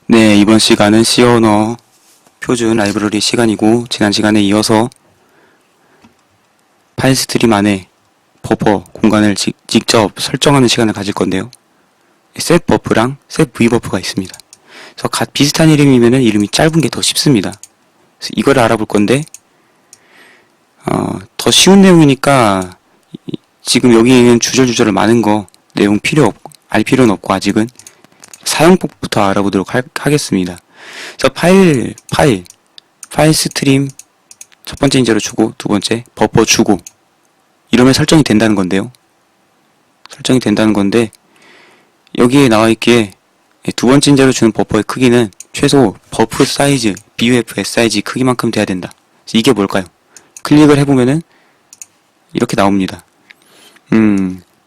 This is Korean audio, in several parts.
네, 이번 시간은 C 언어 표준 라이브러리 시간이고, 지난 시간에 이어서 파일 스트림 안에 버퍼 공간을 직접 설정하는 시간을 가질 건데요. set 버프랑 set v버프가 있습니다. 그래서 비슷한 이름이면 이름이 짧은 게 더 쉽습니다. 그래서 이걸 알아볼 건데, 더 쉬운 내용이니까 지금 여기 있는 주절주절 많은 거 내용 알 필요는 없고 아직은 사용법부터 알아보도록 하겠습니다. 그래서 파일 스트림 첫 번째 인자로 주고, 두 번째 버퍼 주고, 이러면 설정이 된다는 건데요. 설정이 된다는 건데, 여기에 나와 있기에 두 번째 인자로 주는 버퍼의 크기는 최소 버프 사이즈, buf size 크기만큼 돼야 된다. 그래서 이게 뭘까요? 클릭을 해보면은 이렇게 나옵니다.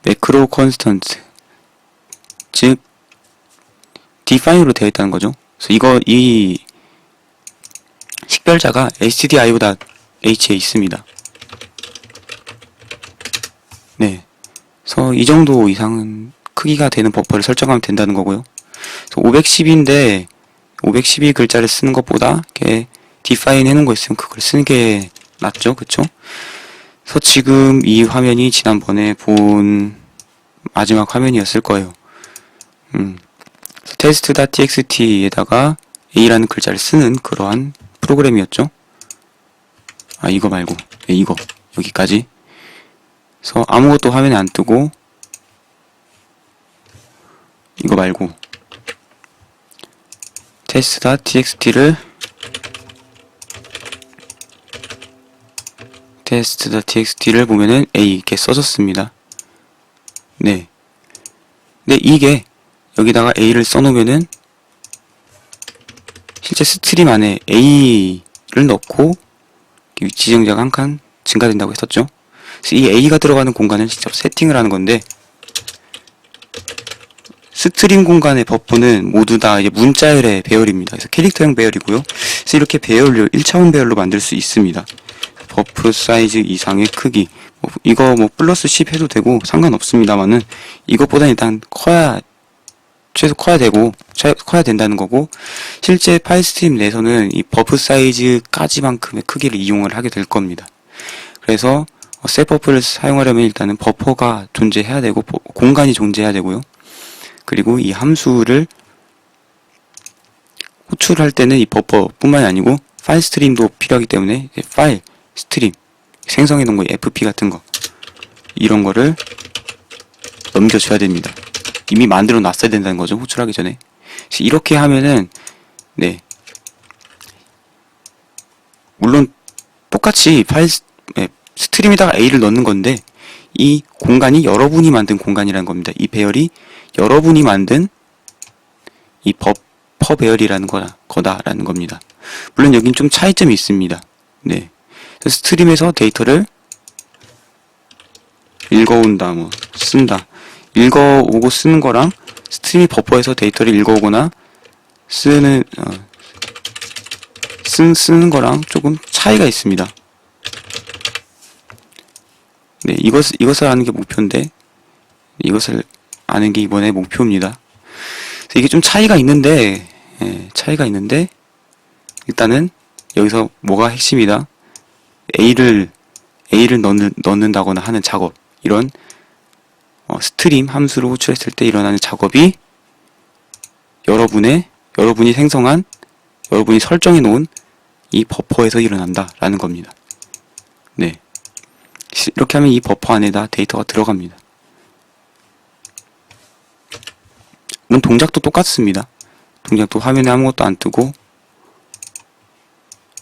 매크로 컨스턴트, 즉 define으로 되어 있다는 거죠. 그래서 이 식별자가 stdio.h에 있습니다. 네. 그래서 이 정도 이상은 크기가 되는 버퍼를 설정하면 된다는 거고요. 510인데 512 글자를 쓰는 것보다 이렇게 define 해놓은 거 있으면 그걸 쓰는 게 낫죠, 그쵸? 그래서 지금 이 화면이 지난번에 본 마지막 화면이었을 거예요. test.txt에다가 a라는 글자를 쓰는 그러한 프로그램이었죠. 이거 말고 이거 여기까지. 그래서 아무것도 화면에 안 뜨고, 이거 말고 test.txt를 보면은 a 이렇게 써졌습니다. 네. 근데 이게 여기다가 a를 써놓으면은 실제 스트림 안에 a를 넣고 위치 정자가 한 칸 증가된다고 했었죠. 그래서 이 a가 들어가는 공간을 직접 세팅을 하는 건데, 스트림 공간의 버프는 모두 다 이제 문자열의 배열입니다. 그래서 캐릭터형 배열이고요. 그래서 이렇게 배열을 1차원 배열로 만들 수 있습니다. 버프 사이즈 이상의 크기, 이거 플러스 10 해도 되고 상관없습니다만은, 이것보다 일단 최소 커야 된다는 거고, 실제 파일 스트림 내에서는 이 버프 사이즈까지만큼의 크기를 이용을 하게 될 겁니다. 그래서 셋 버프를 사용하려면 일단은 버퍼가 존재해야 되고, 공간이 존재해야 되고요. 그리고 이 함수를 호출할 때는 이 버퍼뿐만이 아니고 파일 스트림도 필요하기 때문에 파일 스트림 생성해 놓은 거 fp 같은 거, 이런 거를 넘겨줘야 됩니다. 이미 만들어 놨어야 된다는 거죠, 호출하기 전에. 이렇게 하면은, 네, 물론 똑같이 스트림에다가 a를 넣는 건데, 이 공간이 여러분이 만든 공간이라는 겁니다. 이 배열이 여러분이 만든 이 버퍼 배열이라는 거다라는 겁니다. 물론 여긴 좀 차이점이 있습니다. 네. 스트림에서 데이터를 읽어온다, 쓴다. 읽어오고 쓰는 거랑 스트림이 버퍼에서 데이터를 읽어오거나 쓰는 거랑 조금 차이가 있습니다. 네, 이것을 아는 게 목표인데, 이것을 아는 게 이번에 목표입니다. 이게 좀 차이가 있는데, 일단은 여기서 뭐가 핵심이다. A를 넣는다거나 하는 작업, 이런 스트림 함수로 호출했을 때 일어나는 작업이 여러분이 생성한, 여러분이 설정해 놓은 이 버퍼에서 일어난다라는 겁니다. 네. 이렇게 하면 이 버퍼 안에다 데이터가 들어갑니다. 물론 동작도 똑같습니다. 동작도 화면에 아무것도 안 뜨고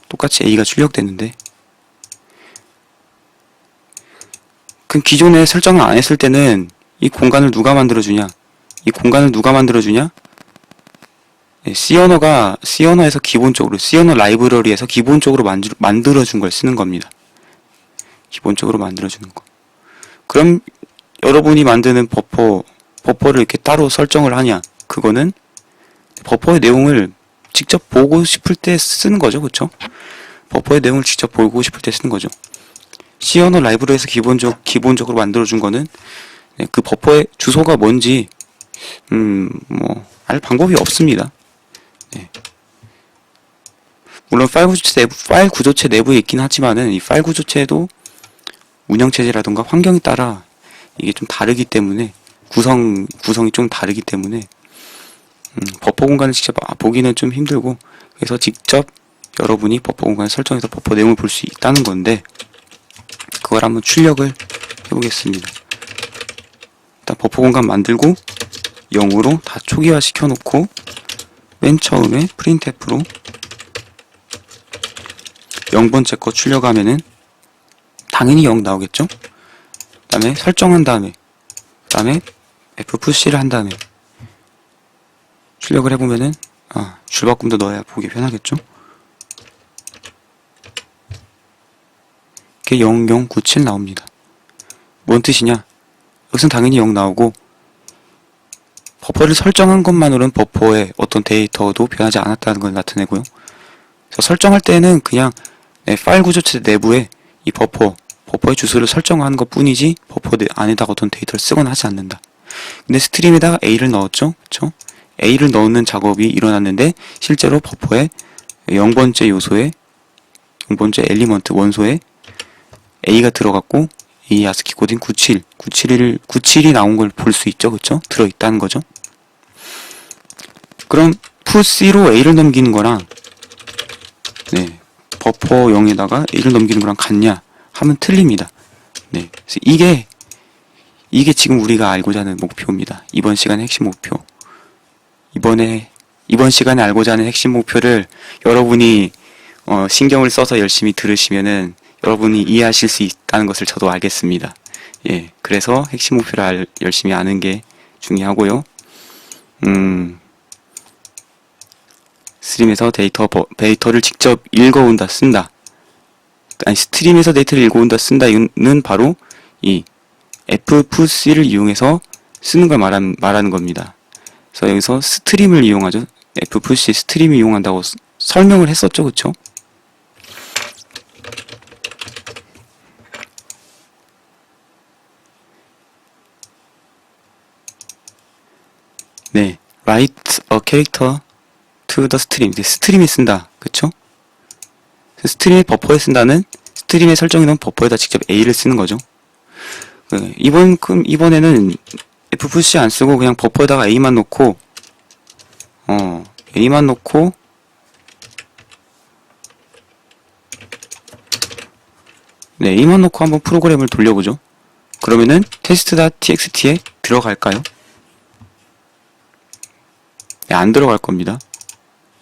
똑같이 A가 출력되는데, 그럼 기존에 설정을 안 했을 때는 이 공간을 누가 만들어주냐? C 언어에서 기본적으로, C 언어 라이브러리에서 기본적으로 만들어준 걸 쓰는 겁니다. 기본적으로 만들어주는 거. 그럼 여러분이 만드는 버퍼를 이렇게 따로 설정을 하냐? 그거는 버퍼의 내용을 직접 보고 싶을 때 쓰는 거죠, 그쵸? 버퍼의 내용을 직접 보고 싶을 때 쓰는 거죠. C 언어 라이브러리에서 기본적으로 만들어준 거는 그 버퍼의 주소가 뭔지 알 방법이 없습니다. 예. 물론 파일 구조체 내부에 있긴 하지만은 이 파일 구조체도 운영체제라던가 환경에 따라 이게 좀 다르기 때문에 구성이 좀 다르기 때문에 버퍼 공간을 직접 보기는 좀 힘들고, 그래서 직접 여러분이 버퍼 공간을 설정해서 버퍼 내용을 볼 수 있다는 건데, 그걸 한번 출력을 해보겠습니다. 일단 버퍼 공간 만들고 0으로 다 초기화 시켜놓고 맨 처음에 printf로 0번째 거 출력하면은 당연히 0 나오겠죠? 그 다음에 설정한 다음에 fpush를 한 다음에 출력을 해보면은 줄바꿈도 넣어야 보기 편하겠죠? 이렇게 0097 나옵니다. 뭔 뜻이냐? 여기서는 당연히 0 나오고, 버퍼를 설정한 것만으로는 버퍼의 어떤 데이터도 변하지 않았다는 걸 나타내고요. 그래서 설정할 때는 그냥 파일 구조체 내부에 이 버퍼의 주소를 설정하는 것 뿐이지 버퍼 안에다가 어떤 데이터를 쓰거나 하지 않는다. 근데 스트림에다가 A를 넣었죠? 그쵸? A를 넣는 작업이 일어났는데 실제로 버퍼의 0번째 요소에 0번째 엘리먼트 원소에 A가 들어갔고, 이 아스키 코드인 97이 나온 걸 볼 수 있죠, 그쵸? 들어있다는 거죠. 그럼 푸시로 A를 넘기는 거랑 버퍼 0에다가 A를 넘기는 거랑 같냐 하면 틀립니다. 그래서 이게 지금 우리가 알고자 하는 목표입니다. 이번 시간의 핵심 목표. 이번 시간에 알고자 하는 핵심 목표를 여러분이 신경을 써서 열심히 들으시면은 여러분이 이해하실 수 있다는 것을 저도 알겠습니다. 예, 그래서 핵심 목표를 열심히 아는 게 중요하고요. 스트림에서 데이터를 직접 읽어온다, 쓴다. 아니, 스트림에서 데이터를 읽어온다, 쓴다는 바로 이 fpush를 이용해서 쓰는 걸 말하는 겁니다. 그래서 여기서 스트림을 이용하죠. fpush 스트림을 이용한다고 설명을 했었죠, 그쵸? 네, write a character to the stream. 스트림에 쓴다, 그쵸? 스트림에 버퍼에 쓴다는 스트림에 설정해놓은 버퍼에다 직접 A를 쓰는 거죠. 이번에는 fpush 안 쓰고 그냥 버퍼에다가 A만 놓고 A만 놓고 한번 프로그램을 돌려보죠. 그러면은 test.txt에 들어갈까요? 안 들어갈 겁니다.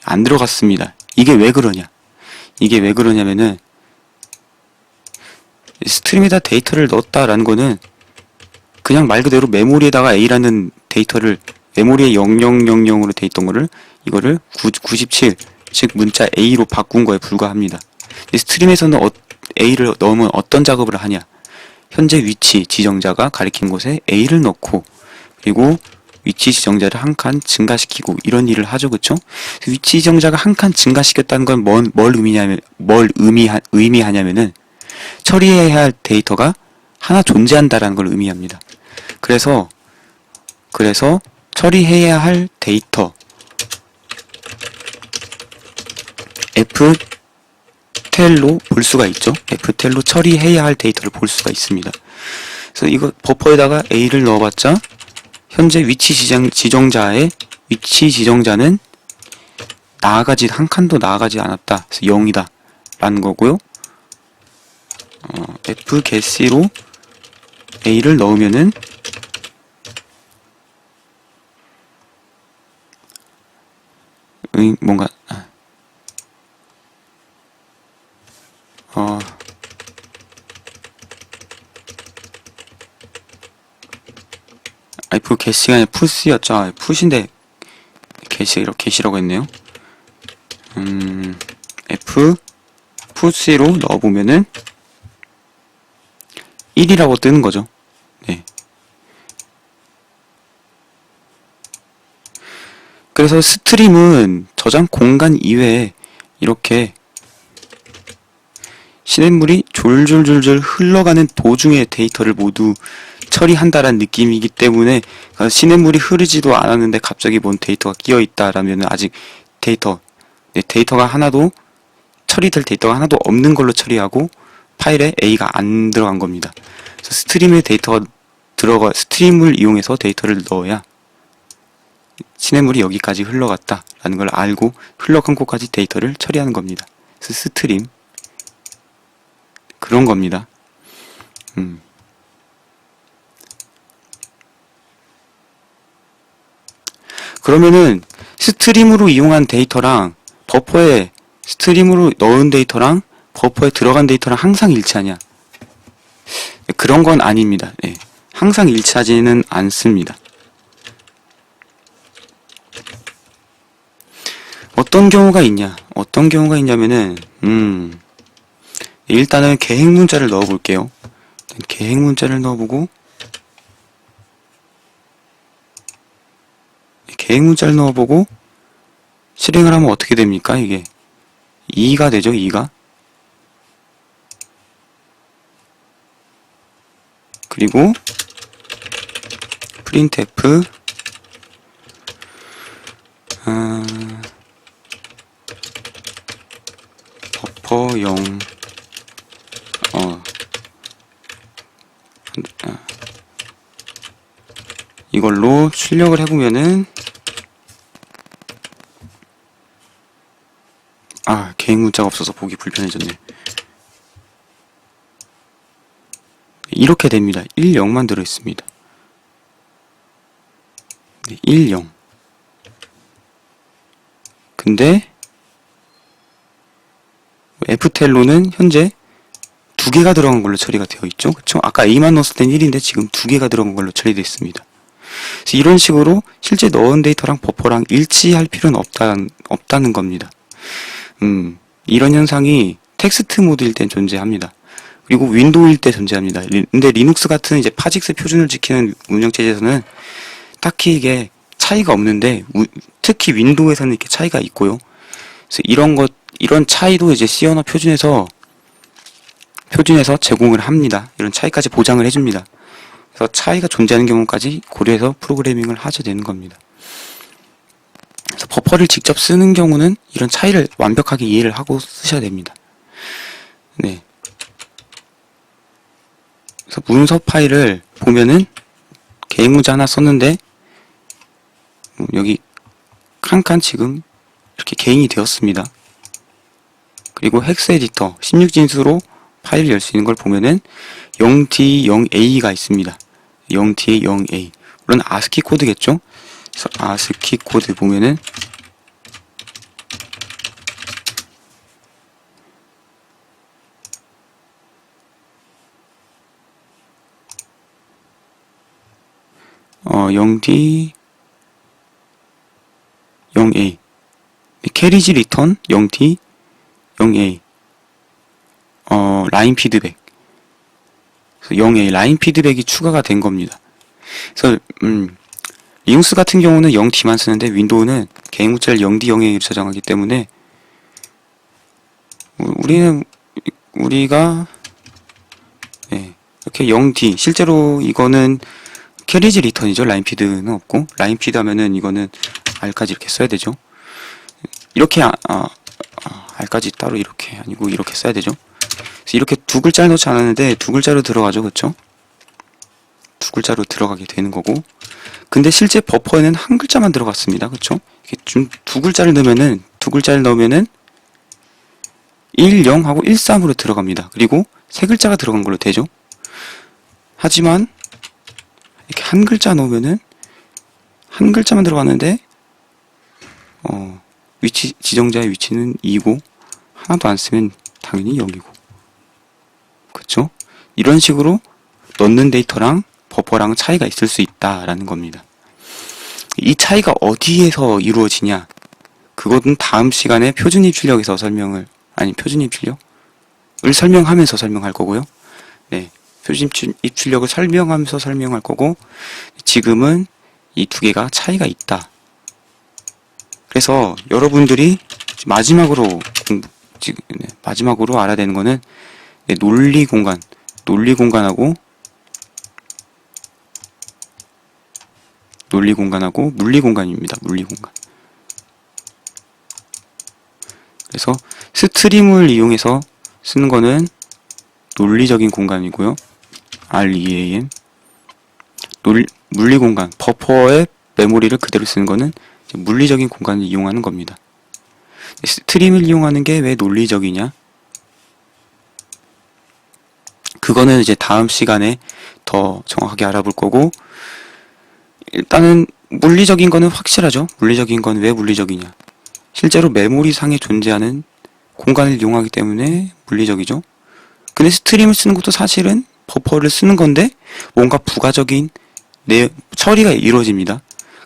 안 들어갔습니다. 이게 왜 그러냐면은 스트림에다 데이터를 넣었다라는 거는 그냥 말 그대로 메모리에다가 A라는 데이터를 메모리에 0000으로 돼 있던 거를 이거를 97, 즉 문자 A로 바꾼 거에 불과합니다. 스트림에서는 A를 넣으면 어떤 작업을 하냐? 현재 위치 지정자가 가리킨 곳에 A를 넣고, 그리고 위치 지정자를 한 칸 증가시키고 이런 일을 하죠, 그쵸? 위치 지정자가 한 칸 증가시켰다는 건 뭘 의미하냐면은 처리해야 할 데이터가 하나 존재한다라는 걸 의미합니다. 그래서 처리해야 할 데이터 ftel로 볼 수가 있죠. ftel로 처리해야 할 데이터를 볼 수가 있습니다. 그래서 이거 버퍼에다가 A를 넣어봤자 현재 위치 지정자의 위치 지정자는 한 칸도 나아가지 않았다. 그래서 0이다 라는 거고요. fgetC로 A를 넣으면은 뭔가 fgetC가 아니라 푸시였죠. 푸시인데 get이라고 했네요. fpush로 넣어보면은 1이라고 뜨는 거죠. 네. 그래서 스트림은 저장 공간 이외에 이렇게 시냇물이 졸졸졸졸 흘러가는 도중에 데이터를 모두 처리한다라는 느낌이기 때문에 시냇물이 흐르지도 않았는데 갑자기 뭔 데이터가 끼어있다라면 아직 데이터, 데이터가 하나도 처리될 데이터가 하나도 없는 걸로 처리하고 파일에 A가 안 들어간 겁니다. 그래서 스트림을 이용해서 데이터를 넣어야 시냇물이 여기까지 흘러갔다 라는 걸 알고 흘러간 곳까지 데이터를 처리하는 겁니다. 그래서 스트림 그런 겁니다. 그러면은 스트림으로 이용한 데이터랑 버퍼에 스트림으로 넣은 데이터랑 버퍼에 들어간 데이터랑 항상 일치하냐? 그런 건 아닙니다. 네. 항상 일치하지는 않습니다. 어떤 경우가 있냐? 어떤 경우가 있냐면은 일단은 계획 문자를 넣어 볼게요. 계획 문자를 넣어보고 계획 문자를 넣어보고 실행을 하면 어떻게 됩니까? 이게 2가 되죠. 2가 그리고 printf 버퍼 0 이걸로 출력을 해보면은 계획 문자가 없어서 보기 불편해졌네. 이렇게 됩니다. 1, 0만 들어있습니다. 1, 0 근데 ftel로는 현재 2개가 들어간 걸로 처리가 되어 있죠. 그쵸? 아까 A만 넣었을 땐 1인데 지금 2개가 들어간 걸로 처리되어 있습니다. 그래서 이런 식으로 실제 넣은 데이터랑 버퍼랑 일치할 필요는 없다는 겁니다. 이런 현상이 텍스트 모드일 땐 존재합니다. 그리고 윈도우일 때 존재합니다. 근데 리눅스 같은 이제 파직스 표준을 지키는 운영체제에서는 딱히 이게 차이가 없는데, 특히 윈도우에서는 이렇게 차이가 있고요. 그래서 이런 차이도 이제 C 언어 표준에서 제공을 합니다. 이런 차이까지 보장을 해줍니다. 그래서 차이가 존재하는 경우까지 고려해서 프로그래밍을 하게 되는 겁니다. 그래서 버퍼를 직접 쓰는 경우는 이런 차이를 완벽하게 이해를 하고 쓰셔야 됩니다. 네. 그래서 문서 파일을 보면은 계획 문자 하나 썼는데 여기 칸칸 지금 이렇게 개인이 되었습니다. 그리고 헥스 에디터 16진수로 파일을 열 수 있는 걸 보면은 0D, 0A가 있습니다. 0D에 0A. 물론 아스키 코드겠죠? 그래서 아스키 코드 보면은 어 0D 0A 캐리지 리턴 0D 0A 라인 피드백 0A 라인 피드백이 추가가 된 겁니다. 그래서 리눅스 같은 경우는 0D만 쓰는데 윈도우는 계획 문자를 0D 0A로 저장하기 때문에 우리가 네, 이렇게 0D 실제로 이거는 캐리지 리턴이죠. 라인 피드는 없고 라인 피드 하면은 이거는 R까지 이렇게 써야 되죠. 이렇게 R까지 따로 이렇게 아니고 이렇게 써야 되죠. 그래서 이렇게 두 글자를 넣지 않았는데 두 글자로 들어가죠. 그쵸? 두 글자로 들어가게 되는 거고 근데 실제 버퍼에는 한 글자만 들어갔습니다. 그쵸? 이렇게 좀 두 글자를 넣으면은 1, 0 하고 1, 3으로 들어갑니다. 그리고 세 글자가 들어간 걸로 되죠. 하지만 이렇게 한 글자 넣으면은 한 글자만 들어갔는데 지정자의 위치는 2고 하나도 안 쓰면 당연히 0이고 그쵸? 이런 식으로 넣는 데이터랑 버퍼랑 차이가 있을 수 있다라는 겁니다. 이 차이가 어디에서 이루어지냐? 그것은 다음 시간에 표준 입출력에서 표준 입출력을 설명하면서 설명할 거고요. 네, 표준 입출력을 설명하면서 설명할 거고 지금은 이 두 개가 차이가 있다. 그래서 여러분들이 마지막으로 알아야 되는 거는 논리 공간하고 물리 공간입니다. 물리 공간. 그래서 스트림을 이용해서 쓰는 거는 논리적인 공간이고요. REAM. 물리 공간, 버퍼의 메모리를 그대로 쓰는 거는 물리적인 공간을 이용하는 겁니다. 스트림을 이용하는 게 왜 논리적이냐? 그거는 이제 다음 시간에 더 정확하게 알아볼 거고, 일단은 물리적인 거는 확실하죠. 물리적인 건 왜 물리적이냐? 실제로 메모리 상에 존재하는 공간을 이용하기 때문에 물리적이죠. 근데 스트림을 쓰는 것도 사실은 버퍼를 쓰는 건데 뭔가 부가적인 처리가 이루어집니다.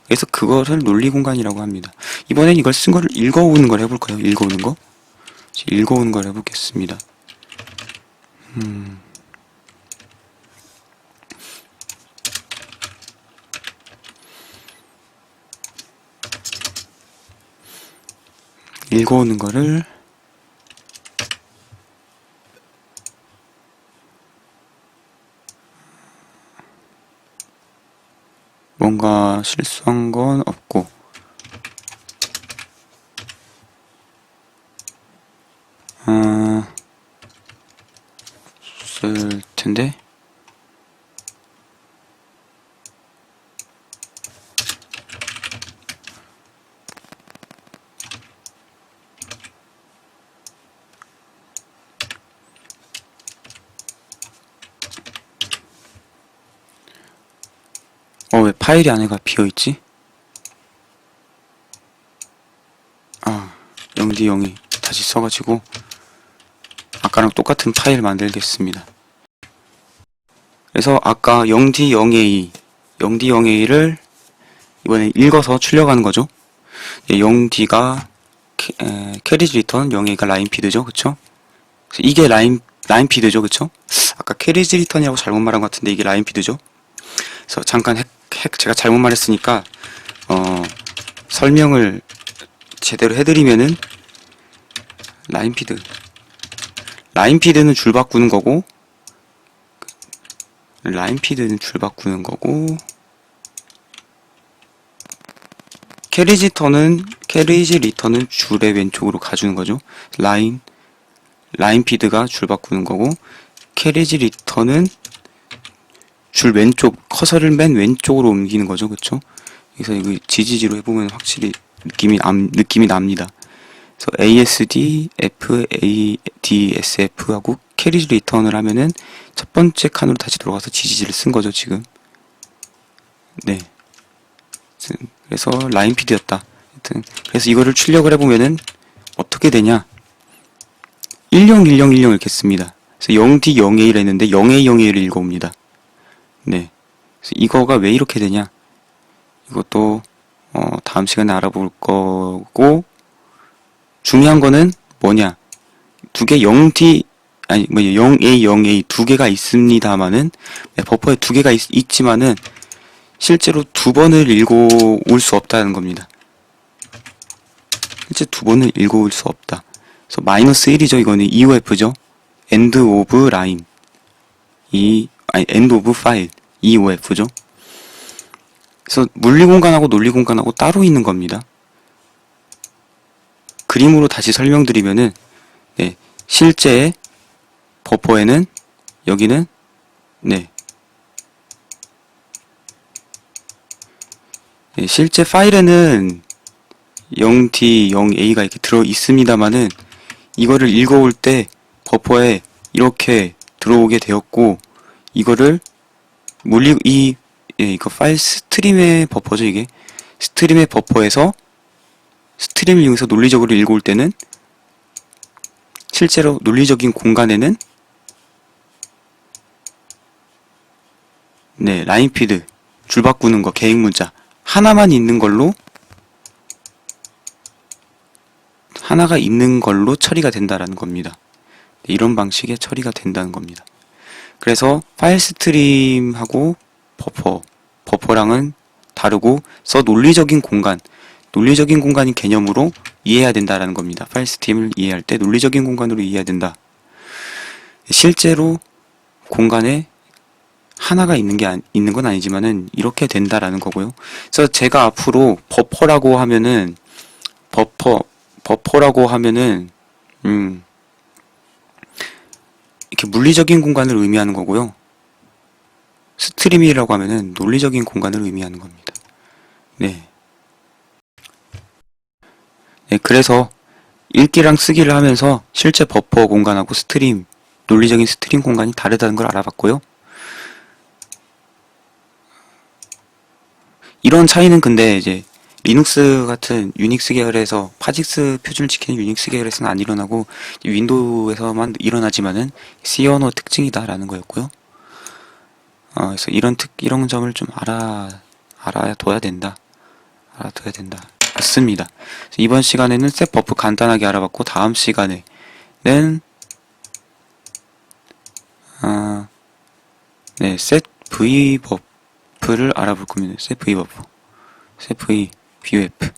그래서 그것을 논리 공간이라고 합니다. 이번엔 이걸 쓴 거를 읽어오는 걸 해볼까요? 읽어오는 거? 읽어오는 걸 해보겠습니다. 읽어오는 거를 뭔가 실수한 건 없고 쓸 텐데 왜 파일이 안에가 비어있지? 0D02 다시 써가지고 아까랑 똑같은 파일 만들겠습니다. 그래서 아까 0D0A 0D0A를 이번에 읽어서 출력하는 거죠. 0D가 캐리지 리턴, 0A가 라인 피드죠. 그쵸? 이게 라인 피드죠. 그쵸? 아까 캐리지 리턴이라고 잘못 말한 것 같은데 이게 라인 피드죠. 그래서 잠깐 제가 잘못 말했으니까 설명을 제대로 해드리면은 라인 피드는 줄 바꾸는 거고 캐리지 리턴은 줄의 왼쪽으로 가주는 거죠. 라인 피드가 줄 바꾸는 거고 캐리지 리턴은 줄 왼쪽, 커서를 맨 왼쪽으로 옮기는 거죠. 그쵸? 그래서 이거 GGG로 해보면 확실히 느낌이 납니다. 그래서 ASD, FADSF 하고 캐리지 리턴을 하면은 첫 번째 칸으로 다시 돌아가서 GGG를 쓴 거죠, 지금. 네. 그래서 라인 피드였다. 하여튼, 그래서 이거를 출력을 해보면은 어떻게 되냐? 101010 이렇게 씁니다. 그래서 0D0A를 했는데 0A0A를 읽어옵니다. 네. 그래서 이거가 왜 이렇게 되냐? 이것도 다음 시간에 알아볼 거고 중요한 거는 뭐냐? 두 개 0A 0A 두 개가 있습니다만은 버퍼에 두 개가 있지만은 실제로 두 번을 읽어올 수 없다는 겁니다. 실제 두 번을 읽어올 수 없다. 그래서 마이너스 1이죠. 이거는 EOF죠. End of line. end of file. EOF죠. 그래서 물리 공간하고 논리 공간하고 따로 있는 겁니다. 그림으로 다시 설명드리면은 실제 버퍼에는 여기는 실제 파일에는 0D, 0A가 이렇게 들어 있습니다만은 이거를 읽어올 때 버퍼에 이렇게 들어오게 되었고 이거를 이거 파일 스트림의 버퍼죠. 이게 스트림의 버퍼에서 스트림을 이용해서 논리적으로 읽어올 때는 실제로 논리적인 공간에는 라인 피드 줄 바꾸는 거 계획 문자 하나가 있는 걸로 처리가 된다라는 겁니다. 이런 방식의 처리가 된다는 겁니다. 그래서 파일 스트림하고 버퍼랑은 다르고 논리적인 공간인 개념으로 이해해야 된다라는 겁니다. 파일 스트림을 이해할 때 논리적인 공간으로 이해해야 된다. 실제로 공간에 하나가 있는 건 아니지만은 이렇게 된다라는 거고요. 그래서 제가 앞으로 버퍼라고 하면은 이렇게 물리적인 공간을 의미하는 거고요. 스트림이라고 하면은 논리적인 공간을 의미하는 겁니다. 네. 네, 그래서 읽기랑 쓰기를 하면서 실제 버퍼 공간하고 스트림, 논리적인 스트림 공간이 다르다는 걸 알아봤고요. 이런 차이는 근데 이제 리눅스 같은 유닉스 계열에서 파직스 표준을 지키는 유닉스 계열에서는 안 일어나고 윈도우에서만 일어나지만은 C 언어 특징이다라는 거였고요. 그래서 이런 점을 좀 알아둬야 된다. 알아둬야 된다. 맞습니다. 이번 시간에는 셋 버프 간단하게 알아봤고 다음 시간에는 네, 셋 V 버프를 알아볼 겁니다. 셋 V 버프, 셋 V BUF,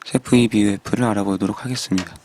셋 V BUF를 알아보도록 하겠습니다.